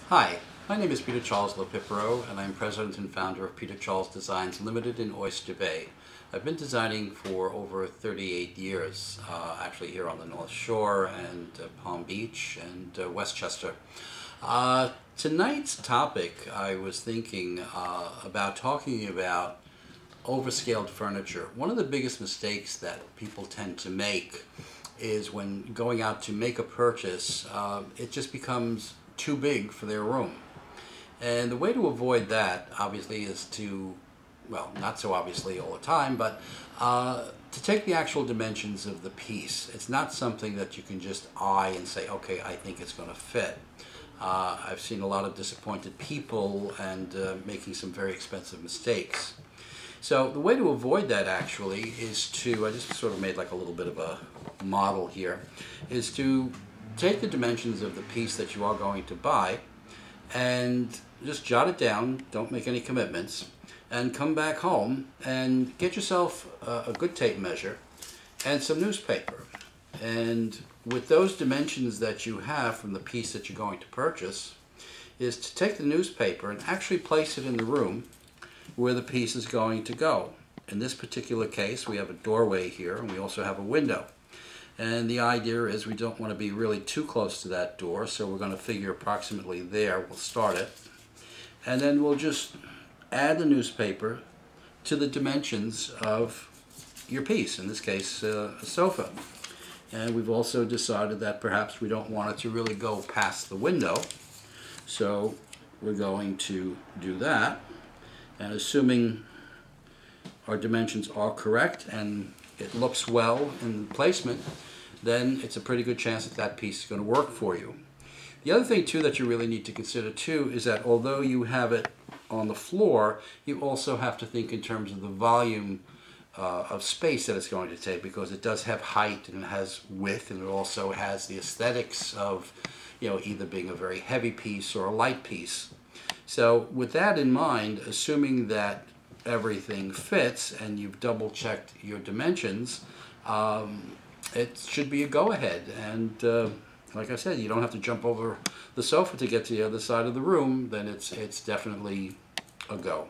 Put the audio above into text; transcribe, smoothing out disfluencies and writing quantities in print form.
Hi, my name is Peter Charles Lopipero, and I'm president and founder of Peter Charles Designs Limited in Oyster Bay. I've been designing for over 38 years, actually here on the North Shore and Palm Beach and Westchester. Tonight's topic, I was thinking about talking about overscaled furniture. One of the biggest mistakes that people tend to make is when going out to make a purchase, it just becomes too big for their room. And the way to avoid that, obviously, is to, well, not so obviously all the time, but to take the actual dimensions of the piece. It's not something that you can just eye and say, okay, I think it's going to fit. I've seen a lot of disappointed people and making some very expensive mistakes. So the way to avoid that actually is to, I just sort of made like a little bit of a model here, is to take the dimensions of the piece that you are going to buy and just jot it down, don't make any commitments, and come back home and get yourself a good tape measure and some newspaper. And with those dimensions that you have from the piece that you're going to purchase, is to take the newspaper and actually place it in the room where the piece is going to go. In this particular case, we have a doorway here and we also have a window. And the idea is we don't want to be really too close to that door, so we're going to figure approximately there. We'll start it. And then we'll just add the newspaper to the dimensions of your piece, in this case a sofa. And we've also decided that perhaps we don't want it to really go past the window, so we're going to do that. And assuming our dimensions are correct and it looks well in the placement, then it's a pretty good chance that that piece is going to work for you. The other thing too that you really need to consider too is that although you have it on the floor, you also have to think in terms of the volume of space that it's going to take, because it does have height and it has width, and it also has the aesthetics of, you know, either being a very heavy piece or a light piece. So with that in mind, assuming that everything fits and you've double checked your dimensions, it should be a go-ahead. And like I said, you don't have to jump over the sofa to get to the other side of the room. Then it's definitely a go.